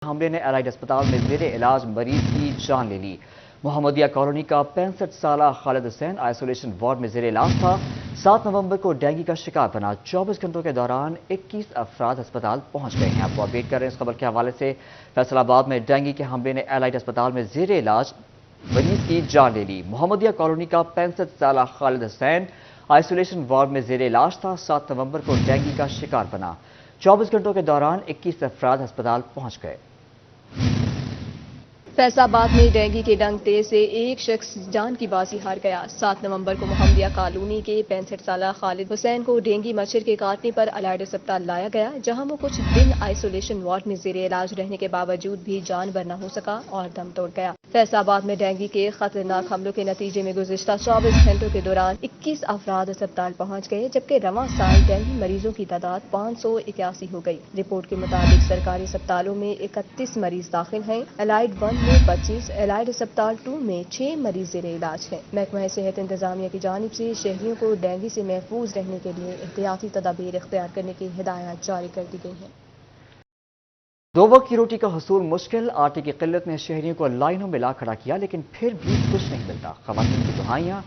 हमले ने एलाइड अस्पताल में जेर इलाज मरीज की जान ले ली। मोहम्मदिया कॉलोनी का 65 साला खालिद हुसैन आइसोलेशन वार्ड में जेर इलाज था। 7 नवंबर को डेंगू का शिकार बना। 24 घंटों के दौरान 21 अफराद अस्पताल पहुंच गए हैं। आपको अपडेट कर रहे हैं इस खबर के हवाले से। फैसलाबाद में डेंगू के हमले ने एलाइड अस्पताल में जेर इलाज मरीज की जान ले ली। मोहम्मदिया कॉलोनी का 65 साला खालिद हुसैन आइसोलेशन वार्ड में जेर इलाज था। 7 नवंबर को डेंगू का शिकार बना। 24 घंटों के दौरान 21 अफराद अस्पताल पहुंच गए। फैसलाबाद में डेंगू के डंकते से एक शख्स जान की बाजी हार गया। 7 नवंबर को मोहम्मदिया कॉलोनी के 65 साला खालिद हुसैन को डेंगू मच्छर के काटने पर एलाइड अस्पताल लाया गया, जहां वो कुछ दिन आइसोलेशन वार्ड में जेर इलाज रहने के बावजूद भी जानवर न हो सका और दम तोड़ गया। फैसलाबाद में डेंगू के खतरनाक हमलों के नतीजे में गुज़िश्ता 24 घंटों के दौरान 21 अफराद अस्पताल पहुंच गए, जबकि रवां साल डेंगू मरीजों की तादाद 581 हो गई। रिपोर्ट के मुताबिक सरकारी अस्पतालों में 31 मरीज दाखिल हैं। एलाइड 1 में 25, एलाइड अस्पताल 2 में 6 मरीज जेर इलाज हैं। महकमा सेहत इंतजामिया की जानिब से शहरियों को डेंगू से महफूज रहने के लिए एहतियाती तदाबीर इख्तियार करने की हिदायत जारी कर दी गई हैं। 2 वक्त की रोटी का हसूल मुश्किल। आटे की किल्लत ने शहरियों को लाइनों में ला खड़ा किया, लेकिन फिर भी कुछ नहीं मिलता। खवातीन की दुहाइयां।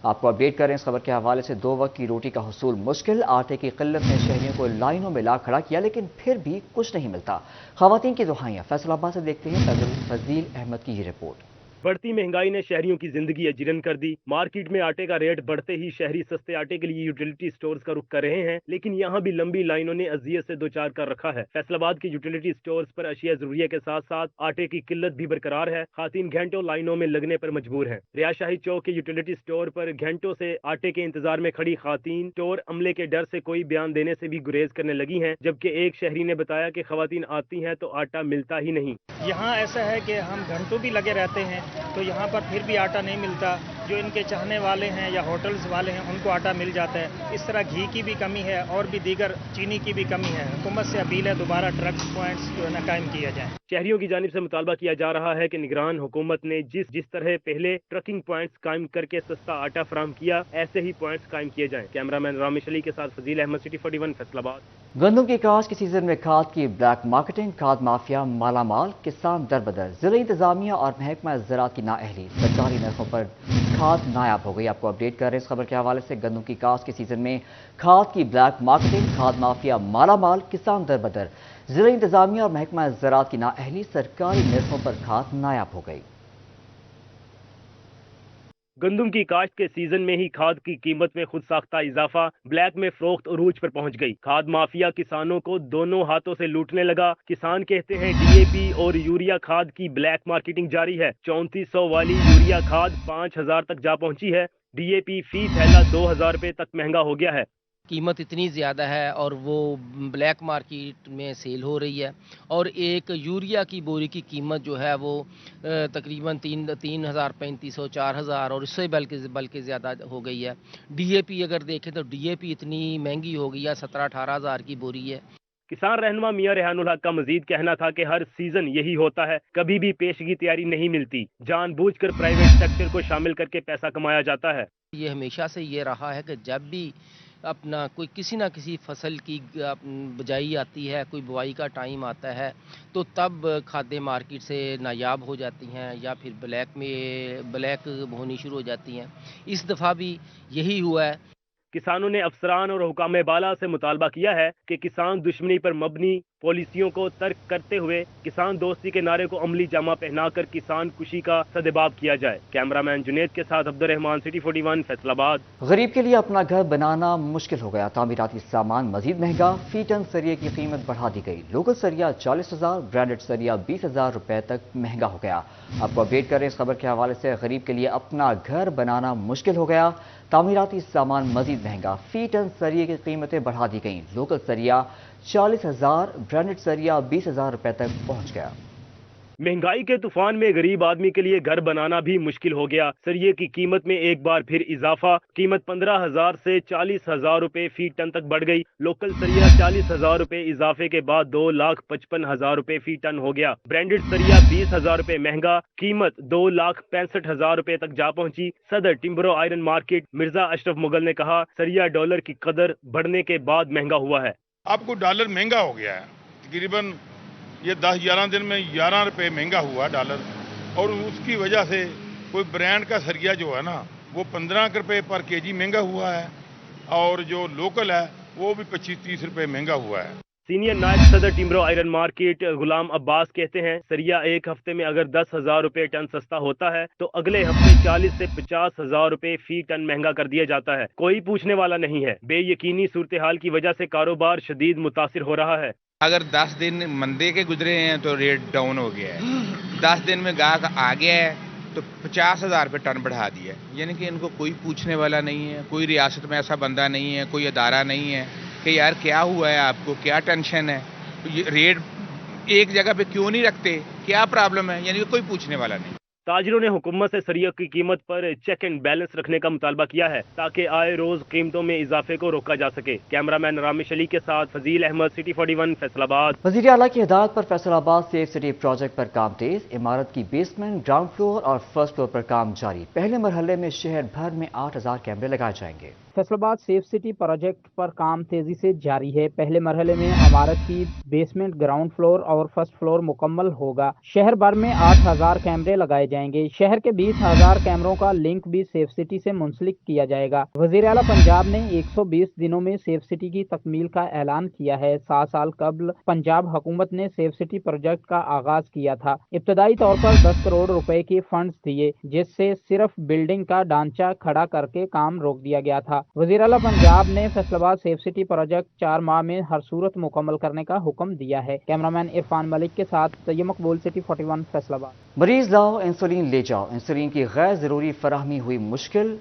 आपको अपडेट करें इस खबर के हवाले से। 2 वक्त की रोटी का हसूल मुश्किल। आटे की किल्लत ने शहरियों को लाइनों में ला खड़ा किया, लेकिन फिर भी कुछ नहीं मिलता। खवातीन की दुहाइयां। फैसलाबाद से देखते हैं फजील अहमद की ये रिपोर्ट। बढ़ती महंगाई ने शहरियों की जिंदगी अजीरन कर दी। मार्केट में आटे का रेट बढ़ते ही शहरी सस्ते आटे के लिए यूटिलिटी स्टोर्स का रुख कर रहे हैं, लेकिन यहाँ भी लंबी लाइनों ने अजियत से दो चार कर रखा है। फैसलाबाद के यूटिलिटी स्टोर्स पर अशिया जरूरिया के साथ साथ आटे की किल्लत भी बरकरार है। खातिन घंटों लाइनों में लगने पर मजबूर है। रियाशाही चौक के यूटिलिटी स्टोर पर घंटों से आटे के इंतजार में खड़ी खातिन स्टोर अमले के डर से कोई बयान देने से भी गुरेज करने लगी हैं, जबकि एक शहरी ने बताया कि खवातीन आती हैं तो आटा मिलता ही नहीं। यहाँ ऐसा है कि हम घंटों भी लगे रहते हैं तो यहाँ पर फिर भी आटा नहीं मिलता। जो इनके चाहने वाले हैं या होटल्स वाले हैं उनको आटा मिल जाता है। इस तरह घी की भी कमी है और भी दीगर चीनी की भी कमी है। हुकूमत से अपील है दोबारा ट्रक पॉइंट्स जो है ना कायम किया जाए। शहरियों की जानिब से मुतालबा किया जा रहा है कि निगरान हुकूमत ने जिस तरह पहले ट्रकिंग पॉइंट्स कायम करके सस्ता आटा फराहम किया, ऐसे ही पॉइंट्स कायम किए जाएं। कैमरामैन रामेश अली के साथ फजील अहमद, सिटी 41 फैसलाबाद। गंदम की काश्त के सीजन में खाद की ब्लैक मार्केटिंग। खाद माफिया मालामाल। किसान दरबदर। जिला इंतजामिया और महकमा ज़राअत की नाअहली। सरकारी नरखों पर खाद नायाब हो गई। आपको अपडेट कर रहे हैं इस खबर के हवाले से। गंदम की काश्त के सीजन में खाद की ब्लैक मार्केटिंग। खाद माफिया मालामाल। किसान दरबदर। जिला इंतजामिया और महकमा ज़राअत की नाअहली। सरकारी नरखों पर खाद नायाब हो गई। गंदम की काश्त के सीजन में ही खाद की कीमत में खुद साख्ता इजाफा। ब्लैक में फरोख्त उरूज पर पहुंच गई। खाद माफिया किसानों को दोनों हाथों से लूटने लगा। किसान कहते हैं डीएपी और यूरिया खाद की ब्लैक मार्केटिंग जारी है। 3400 वाली यूरिया खाद 5000 तक जा पहुंची है। डीएपी फी थैला 2000 रुपए तक महंगा हो गया है। कीमत इतनी ज़्यादा है और वो ब्लैक मार्केट में सेल हो रही है। और एक यूरिया की बोरी की कीमत जो है वो तकरीबन 3000, 3500, 4000 और इससे बल्कि ज़्यादा हो गई है। डीएपी अगर देखें तो डीएपी इतनी महंगी हो गई है, 17-18 हज़ार की बोरी है। किसान रहनुमा मियां रेहानुल हक का मजीद कहना था कि हर सीजन यही होता है, कभी भी पेशगी तैयारी नहीं मिलती। जानबूझकर प्राइवेट सेक्टर को शामिल करके पैसा कमाया जाता है। ये हमेशा से ये रहा है कि जब भी अपना कोई किसी ना किसी फसल की बिजाई आती है, कोई बुआई का टाइम आता है, तो तब खादें मार्केट से नायाब हो जाती हैं या फिर ब्लैक होनी शुरू हो जाती हैं। इस दफ़ा भी यही हुआ है। किसानों ने अफसरान और हुकाम बाला से मुतालबा किया है कि किसान दुश्मनी पर मबनी पॉलिसियों को तर्क करते हुए किसान दोस्ती के नारे को अमली जामा पहनाकर किसान खुशी का सदेबाब किया जाए। कैमरामैन जुनेद के साथ अब्दुर्रहमान, सिटी 41 फैसलाबाद। गरीब के लिए अपना घर बनाना मुश्किल हो गया। तामीराती सामान मजीद महंगा। फी टन सरिये की कीमत बढ़ा दी गई। लोकल सरिया 40,000, ब्रांडेड सरिया 20,000 रुपए तक महंगा हो गया। आपको अपडेट करें इस खबर के हवाले से। गरीब के लिए अपना घर बनाना मुश्किल हो गया। तामीराती सामान मजीद महंगा। फी टन सरिये की कीमतें बढ़ा दी गई। लोकल सरिया 40,000, ब्रांडेड सरिया 20,000 रुपए तक पहुंच गया। महंगाई के तूफान में गरीब आदमी के लिए घर बनाना भी मुश्किल हो गया। सरिये की कीमत में एक बार फिर इजाफा। कीमत 15,000 से 40,000 रुपए फी टन तक बढ़ गई। लोकल सरिया 40,000 रुपए इजाफे के बाद 2,55,000 रुपए फी टन हो गया। ब्रांडेड सरिया 20,000 रुपए महंगा। कीमत 2,65,000 रुपए तक जा पहुंची। सदर टिम्बरो आयरन मार्केट मिर्जा अशरफ मुगल ने कहा, सरिया डॉलर की कदर बढ़ने के बाद महंगा हुआ है। आपको डॉलर महंगा हो गया है। तकरीबन یہ 10-11 دن میں 11 روپے مہنگا ہوا ڈالر، اور اس کی وجہ سے کوئی برانڈ کا سریا جو ہے نا وہ 15 روپے پر کے جی مہنگا ہوا ہے، اور جو لوکل ہے وہ بھی 25-30 روپے مہنگا ہوا ہے۔ سینئر نائب صدر ٹیمرو آئرن مارکیٹ غلام عباس کہتے ہیں سریا ایک ہفتے میں اگر 10,000 روپے ٹن سستا ہوتا ہے تو اگلے ہفتے 40 سے 50,000 روپے فی ٹن مہنگا کر دیا جاتا ہے، کوئی پوچھنے والا نہیں ہے۔ بے یقینی صورتحال کی وجہ سے کاروبار شدید متاثر ہو رہا ہے۔ اگر 10 دن مندے کے گزرے ہیں تو ریٹ ڈاؤن ہو گیا ہے، 10 دن میں گاہک آ گیا ہے تو 50,000 روپے ٹن بڑھا دیا ہے، یعنی کہ ان کو کوئی پوچھنے والا نہیں ہے، کوئی ریاست میں ایسا بندہ نہیں ہے، کوئی ادارہ نہیں ہے کہ یار کیا ہوا ہے، آپ کو کیا ٹینشن ہے، ریٹ ایک جگہ پہ کیوں نہیں رکھتے، کیا پرابلم ہے، یعنی کہ کوئی پوچھنے والا نہیں۔ تاجروں نے حکومت سے سریا کی قیمت پر چیک اینڈ بیلنس رکھنے کا مطالبہ کیا ہے تاکہ آئے روز قیمتوں میں اضافے کو روکا جا سکے۔ کیمرامین رامش علی کے ساتھ فضیل احمد، سٹی 41 فیصل آباد۔ وزیر اعلیٰ کی ہدایت پر فیصل آباد سیف سٹی پروجیکٹ پر کام تیز، عمارت کی بیسمنٹ، گراؤنڈ فلور اور فرسٹ فلور پر کام جاری۔ پہلے مرحلے میں شہر بھر میں 8,000 کیمرے لگائے جائیں گے۔ فیصل آباد سیف سٹی پروجیکٹ پر کام تیزی سے جاری ہے۔ پہلے مرحلے میں عمارت کی بیسمنٹ، گراؤنڈ فلور اور فرسٹ فلور مکمل ہوگا۔ شہر بھر میں 8,000 کیمرے لگائے جائیں گے۔ شہر کے 20,000 کیمروں کا لنک بھی سیف سٹی سے منسلک کیا جائے گا۔ وزیر اعلیٰ پنجاب نے 120 دنوں میں سیف سٹی کی تکمیل کا اعلان کیا ہے۔ 7 سال قبل پنجاب حکومت نے سیف سٹی پروجیکٹ کا آغاز کیا تھا۔ ابتدائی طور پر 10 کروڑ روپے کے فنڈز دیے، جس سے صرف بلڈنگ کا ڈھانچہ کھڑا کر کے کام روک دیا گیا تھا۔ وزیر اعلیٰ پنجاب نے فیصل آباد سیف سٹی پروجیکٹ 4 ماہ میں ہر صورت مکمل کرنے کا حکم دیا ہے۔ کیمرامین عرفان ملک کے ساتھ طیب مقبول، سٹی 41 فیصل آباد۔ مریض لاؤ انسولین لے جاؤ، انسولین کی غیر ضروری فراہمی ہوئی مشکل،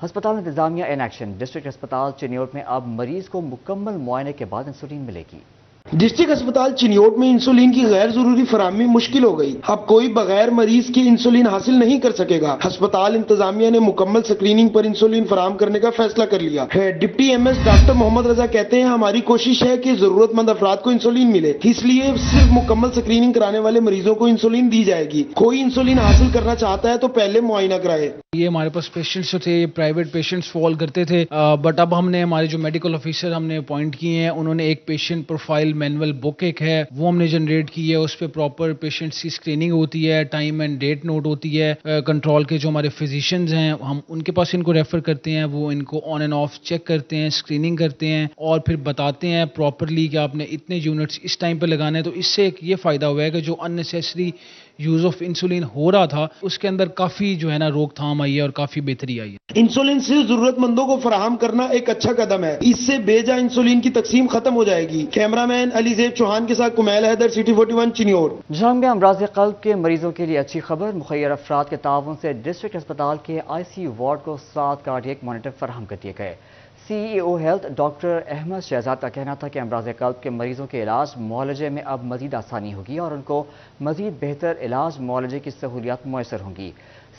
ہسپتال انتظامیہ ان ایکشن۔ ڈسٹرکٹ ہسپتال چنیوٹ میں اب مریض کو مکمل معائنے کے بعد انسولین ملے گی۔ ڈسٹرکٹ ہسپتال چنیوٹ میں انسولین کی غیر ضروری فراہمی مشکل ہو گئی۔ اب کوئی بغیر مریض کے انسولین حاصل نہیں کر سکے گا۔ ہسپتال انتظامیہ نے مکمل سکریننگ پر انسولین فراہم کرنے کا فیصلہ کر لیا ہے۔ ڈپٹی ایم ایس ڈاکٹر محمد رضا کہتے ہیں ہماری کوشش ہے کہ ضرورت مند افراد کو انسولین ملے، اس لیے صرف مکمل سکریننگ کرانے والے مریضوں کو انسولین دی جائے گی۔ کوئی انسولین حاصل کرنا چاہتا ہے تو پہلے معائنہ کرائے۔ یہ ہمارے پاس پیشنٹس جو تھے، یہ پرائیویٹ پیشنٹس فال کرتے تھے، بٹ اب ہم نے ہمارے جو میڈیکل آفیسر ہم نے اپوائنٹ کیے ہیں، انہوں نے ایک پیشنٹ پروفائل مینول بک ایک ہے وہ ہم نے جنریٹ کی ہے۔ اس پہ پراپر پیشنٹس کی اسکریننگ ہوتی ہے، ٹائم اینڈ ڈیٹ نوٹ ہوتی ہے۔ کنٹرول کے جو ہمارے فزیشینز ہیں ہم ان کے پاس ان کو ریفر کرتے ہیں، وہ ان کو آن اینڈ آف چیک کرتے ہیں، اسکریننگ کرتے ہیں اور پھر بتاتے ہیں پراپرلی کہ آپ نے اتنے یونٹس اس ٹائم پہ لگانے ہیں۔ تو اس سے یہ فائدہ ہوا ہے کہ جو ان نیسیسری یوز آف انسولین ہو رہا تھا اس کے اندر کافی جو ہے نا روک تھام آئی ہے اور کافی بہتری آئی ہے۔ انسولین صرف ضرورت مندوں کو فراہم کرنا ایک اچھا قدم ہے، اس سے بے جا انسولین کی تقسیم ختم ہو جائے گی۔ کیمرامین علی زیب چوہان کے ساتھ کمیل حیدر، سٹی 41 چنیوٹ۔ جہاں میں امراض قلب کے مریضوں کے لیے اچھی خبر، مخیر افراد کے تعاون سے ڈسٹرکٹ ہسپتال کے ICU وارڈ کو 7 کارڈیک مانیٹر فراہم کر دیے گئے۔ CEO health doctor Ahmed Shahzad کا کہنا تھا کہ امراض قلب کے مریضوں کے علاج معالجے میں اب مزید آسانی ہوگی اور ان کو مزید بہتر علاج معالجے کی سہولیات میسر ہوں گی۔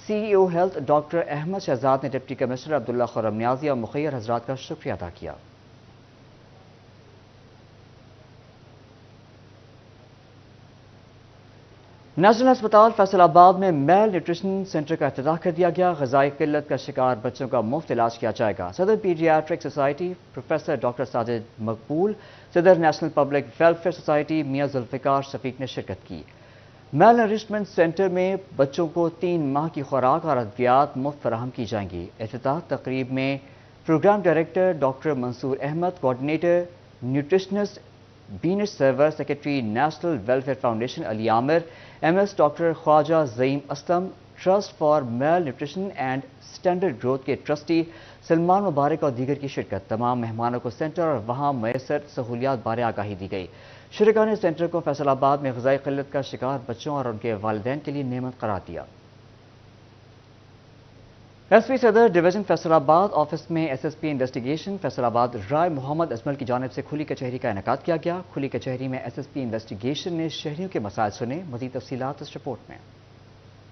CEO health doctor Ahmed Shahzad نے ڈپٹی کمشنر عبداللہ خرم نیازی اور مخیر حضرات کا شکریہ ادا کیا۔ نیشنل ہسپتال فیصل آباد میں میل نیوٹریشن سینٹر کا افتتاح کر دیا گیا۔ غذائی قلت کا شکار بچوں کا مفت علاج کیا جائے گا۔ صدر pediatric society professor doctor Sajid Maqbool, صدر نیشنل پبلک ویلفیئر سوسائٹی میاں ذوالفقار شفیق نے شرکت کی۔ میل نیوٹریشن سینٹر میں بچوں کو 3 ماہ کی خوراک اور ادویات مفت فراہم کی جائیں گی۔ افتتاح تقریب میں programme director doctor Mansoor Ahmed, coordinator nutritionist Benish Sarwar, secretary national welfare foundation Ali Aamir, MS doctor Khawaja Zaeem Aslam, trust for male nutrition and standard growth کے ٹرسٹی سلمان مبارک اور دیگر کی شرکت۔ تمام مہمانوں کو سینٹر اور وہاں میسر سہولیات بارے آگاہی دی گئی۔ شرکاء نے سینٹر کو فیصل آباد میں غذائی قلت کا شکار بچوں اور ان کے والدین کے لیے نعمت قرار دیا۔ SP صدر ڈویژن فیصل آباد آفس میں SSP انویسٹیگیشن فیصل آباد رائے محمد اجمل کی جانب سے کھلی کچہری کا انعقاد کیا گیا۔ کھلی کچہری میں SSP انویسٹیگیشن نے شہریوں کے مسائل سنے۔ مزید تفصیلات اس رپورٹ میں۔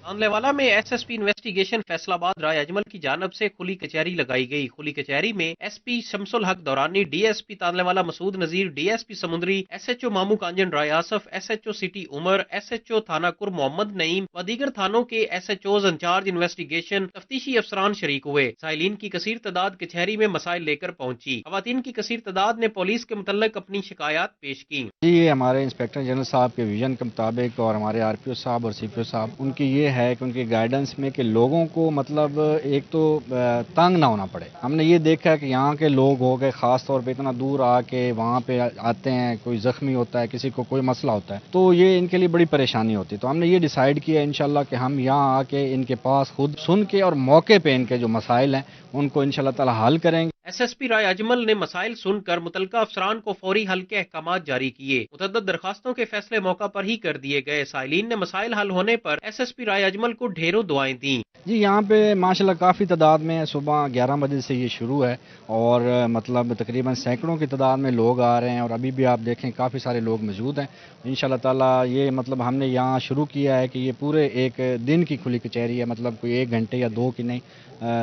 तांदलेवाला में एसएसपी इन्वेस्टिगेशन फैसलाबाद राय अजमल की जानब से खुली कचहरी लगाई गई। खुली कचहरी में SP Shamsul Haq Durrani, DSP Tandlianwala Masood Nazir, DSP Samundri, SHO Mamu Kanjan Rai Asif, SHO city Umar, SHO थाना कुर मोहम्मद नईम व दीगर थानों के एसएचओज इंचार्ज इन्वेस्टिगेशन तफ्तीशी अफसरान शरीक हुए। साइलिन की कसीर तादाद कचहरी में मसाइल लेकर पहुंची। खवातीन की कसीर तादाद ने पुलिस के मुतल्लिक अपनी शिकायत पेश की। ये हमारे इंस्पेक्टर जनरल साहब के विजन के मुताबिक और हमारे आरपीओ साहब और सीपीओ साहब उनकी ये है कि उनकी गाइडेंस में कि लोगों को मतलब एक तो तंग ना होना पड़े। हमने ये देखा कि यहाँ के लोग हो गए ख़ास तौर पे इतना दूर आके वहाँ पे आते हैं, कोई ज़ख्मी होता है, किसी को कोई मसला होता है, तो ये इनके लिए बड़ी परेशानी होती है। तो हमने ये डिसाइड किया इंशाल्लाह कि हम यहाँ आके इनके पास खुद सुन के और मौके पे इनके जो मसाइल हैं उनको इंशाल्लाह ताला हल करेंगे। एसएसपी राय अजमल ने मसाइल सुनकर मुतलका अफसरान को फौरी हल के अहकामात जारी किए। मुतअद्दिद दरखास्तों के फैसले मौका पर ही कर दिए गए। साइलिन ने मसाइल हल होने पर एसएसपी राय अजमल को ढेरों दुआएं दी। जी यहाँ पे माशाल्लाह काफ़ी तादाद में सुबह 11 बजे से ये शुरू है और मतलब तकरीबन सैकड़ों की तादाद में लोग आ रहे हैं और अभी भी आप देखें काफ़ी सारे लोग मौजूद हैं। इंशाल्लाह ताला ये मतलब हमने यहाँ शुरू किया है कि ये पूरे एक दिन की खुली कचहरी है, मतलब कोई 1 घंटे या 2 की नहीं,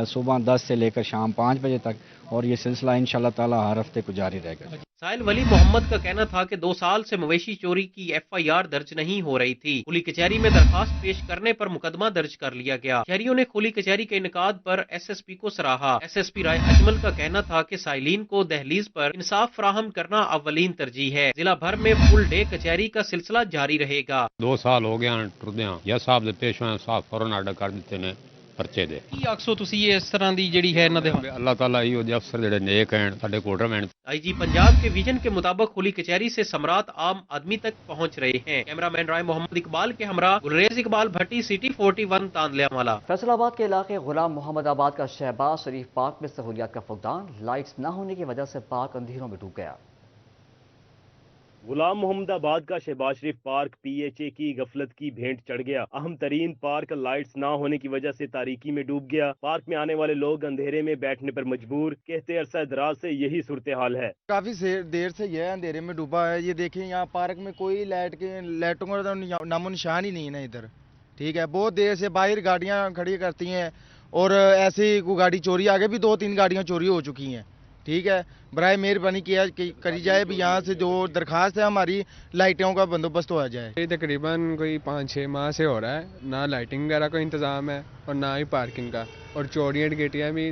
सुबह 10 से लेकर शाम 5 बजे तक, और ये सिलसिला इंशाल्लाह ताला हर हफ्ते को जारी रहेगा। साहिल वली मोहम्मद का कहना था कि 2 साल से मवेशी चोरी की एफआईआर दर्ज नहीं हो रही थी। खुली कचहरी में दरखास्त पेश करने पर मुकदमा दर्ज कर लिया गया। शहरियों ने खुली कचहरी के इनकाद पर एसएसपी को सराहा। एसएसपी राय अजमल का कहना था कि साइलिन को दहलीज पर इंसाफ फराहम करना अव्वलीन तरजीह है। जिला भर में फुल डे कचहरी का सिलसिला जारी रहेगा। 2 साल हो गए टुरदियां या साहब दे पेश होए साफ फौरन आर्डर कर दिते ने परचे दे। ਕੀ ਆਖਸੋ ਤੁਸੀਂ ਇਹ ਇਸ ਤਰ੍ਹਾਂ ਦੀ ਜਿਹੜੀ ਹੈ ਇਹਨਾਂ ਦੇ अल्लाह ताला ही ਉਹਦੇ ਅਫਸਰ ਜਿਹੜੇ नेक हैं ਸਾਡੇ ਕੋਲ ਰਹਿਣ। आईजी पंजाब के विजन के मुताबिक खुली कचहरी से समरात आम आदमी तक पहुंच रहे हैं। कैमरामैन राय मोहम्मद इकबाल के हमरा गुलरेज इकबाल भट्टी, सिटी 41 तांदलेवाला। फैसलाबाद के इलाके गुलाम मोहम्मद आबाद का शहबाज शरीफ पार्क में सहूलियात का फुकदान, लाइट्स न होने की वजह से पार्क अंधेरों में डूब गया। गुलाम मोहम्मद आबाद का शहबाज शरीफ पार्क पीएचए की गफलत की भेंट चढ़ गया। अहम तरीन पार्क लाइट्स ना होने की वजह से तारीकी में डूब गया। पार्क में आने वाले लोग अंधेरे में बैठने पर मजबूर। कहते अरसा दराज से यही सूरत हाल है। काफी देर से यह अंधेरे में डूबा है। ये देखिए यहाँ पार्क में कोई लाइटों का नामो निशान ही नहीं है ना इधर। ठीक है, बहुत देर से बाहर गाड़ियाँ खड़ी करती हैं और ऐसे ही गाड़ी चोरी, आगे भी 2-3 गाड़ियाँ चोरी हो चुकी हैं। ठीक है, बराए मेहरबानी किया करी जाए भी यहाँ से जो दरखास्त है हमारी लाइटों का बंदोबस्त हो जाए। तकरीबन कोई 5-6 माह से हो रहा है, ना लाइटिंग वगैरह का इंतजाम है और ना ही पार्किंग का, और चोरियां डकैतियां भी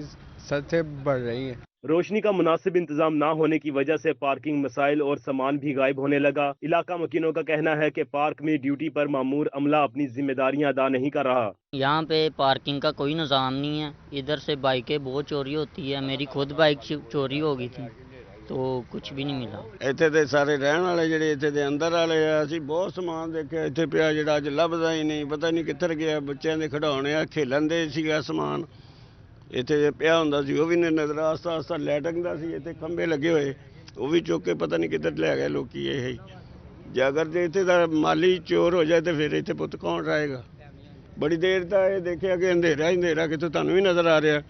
सद से बढ़ रही हैं। रोशनी का मुनासिब इंतजाम ना होने की वजह से पार्किंग मसाइल और सामान भी गायब होने लगा। इलाका मकीनों का कहना है कि पार्क में ड्यूटी पर मामूर अमला अपनी जिम्मेदारियां अदा नहीं कर रहा। यहाँ पे पार्किंग का कोई निज़ाम नहीं है। इधर से बाइकें बहुत चोरी होती है। मेरी खुद बाइक चोरी हो गई थी तो कुछ भी नहीं मिला। ਇੱਥੇ ਦੇ ਸਾਰੇ ਰਹਿਣ ਵਾਲੇ ਜਿਹੜੇ ਇੱਥੇ ਦੇ ਅੰਦਰ ਵਾਲੇ ਆ, ਅਸੀਂ ਬਹੁਤ ਸਮਾਨ ਦੇਖਿਆ ਇੱਥੇ ਪਿਆ ਜਿਹੜਾ ਅੱਜ ਲੱਭਦਾ ਹੀ ਨਹੀਂ, ਪਤਾ ਨਹੀਂ ਕਿੱਧਰ ਗਿਆ। ਬੱਚਿਆਂ ਦੇ ਖਿਡੌਣੇ ਆ, ਖੇਲਣ ਦੇ ਸੀਗਾ ਸਮਾਨ ਇੱਥੇ ਜੇ ਪਿਆ ਹੁੰਦਾ ਸੀ ਉਹ ਵੀ ਨਹੀਂ ਨਜ਼ਰ ਆਸਤਾ ਆਸਤਾ ਲੈਟਿੰਗ ਦਾ ਸੀ। ਇੱਥੇ ਖੰਭੇ ਲੱਗੇ ਹੋਏ ਉਹ ਵੀ ਚੁੱਕ ਕੇ ਪਤਾ ਨਹੀਂ ਕਿੱਧਰ ਲੈ ਗਏ ਲੋਕੀ। ਇਹ ਹੀ ਜੇ ਅਗਰ ਜੇ ਇੱਥੇ ਦਾ ਮਾਲੀ ਚੋਰ ਹੋ ਜਾਏ ਤੇ ਫਿਰ ਇੱਥੇ ਪੁੱਤ ਕੌਣ ਰਹੇਗਾ। ਬੜੀ ਦੇਰ ਤਾਂ ਇਹ ਦੇਖਿਆ ਕਿ ਅੰਧੇਰਾ ਹੀ ਅੰਧੇਰਾ, ਕਿਤੇ ਤੁਹਾਨੂੰ ਵੀ ਨਜ਼ਰ ਆ ਰਿਹਾ।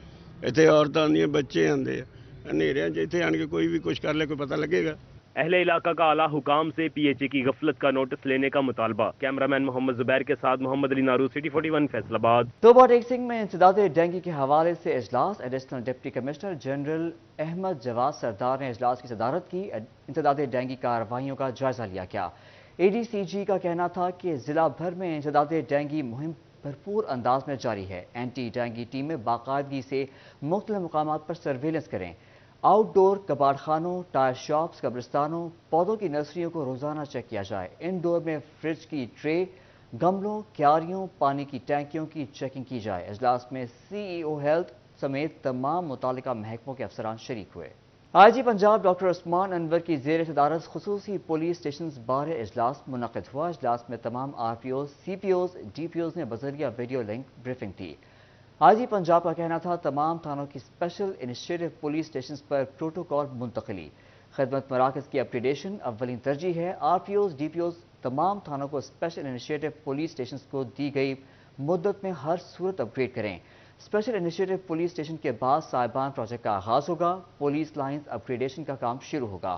ਇੱਥੇ ਔਰਤਾਂ ਆਉਂਦੀਆਂ, ਬੱਚੇ ਆਉਂਦੇ ਆ, अंधेरे जिथे आन के कोई भी कुछ कर ले कोई पता लगेगा। अहले इलाका का आला हुकाम से पीएचए की गफलत का नोटिस लेने का मुतालबा। कैमरामैन मोहम्मद जुबैर के साथ मोहम्मद अली नारू, सिटी 41 फैसलाबाद। तोबा टेक सिंह में इंसदाद डेंगू के हवाले से इजलास। Additional deputy commissioner general Ahmad Jawad Sardar ने इजलास की सदारत की। इंसदाद डेंगू कार्रवाइयों का जायजा लिया गया। एडीसीजी का कहना था कि जिला भर में इंसदाद डेंगू मुहिम भरपूर अंदाज में जारी है। एंटी डेंगू टीमें बाकायदगी से मुख्तलिफ मुकामात पर सर्वेलेंस करें। आउटडोर कबाड़खानों, टायर शॉप्स, कब्रिस्तानों, पौधों की नर्सरियों को रोजाना चेक किया जाए। इनडोर में फ्रिज की ट्रे, गमलों, क्यारियों, पानी की टैंकियों की चेकिंग की जाए। इजलास में सीईओ हेल्थ समेत तमाम मुतालिका महकमों के अफसरान शरीक हुए। आईजी पंजाब डॉक्टर उस्मान अनवर की ज़ेर सदारत खुसूसी पुलिस स्टेशन बारे इजलास मुनक़िद हुआ। इजलास में तमाम आरपीओ, सीपीओज, डीपीओज ने बज़रिया वीडियो लिंक ब्रीफिंग दी। आईजी पंजाब का कहना था तमाम थानों की स्पेशल इनिशिएटिव पुलिस स्टेशन पर प्रोटोकॉल मुंतकली, खिदमत मराकज़ की अपग्रेडेशन अव्वलीन तरजीह है। आरपीओज, डीपीओज तमाम थानों को स्पेशल इनिशिएटिव पुलिस स्टेशन को दी गई मुद्दत में हर सूरत अपग्रेड करें। स्पेशल इनिशिएटिव पुलिस स्टेशन के बाद साहिबान प्रोजेक्ट का आगाज होगा। पुलिस लाइन्स अपग्रेडेशन का काम शुरू होगा।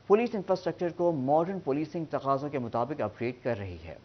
पुलिस इंफ्रास्ट्रक्चर को मॉडर्न पुलिसिंग तकाज़ों के मुताबिक अपग्रेड कर रही है।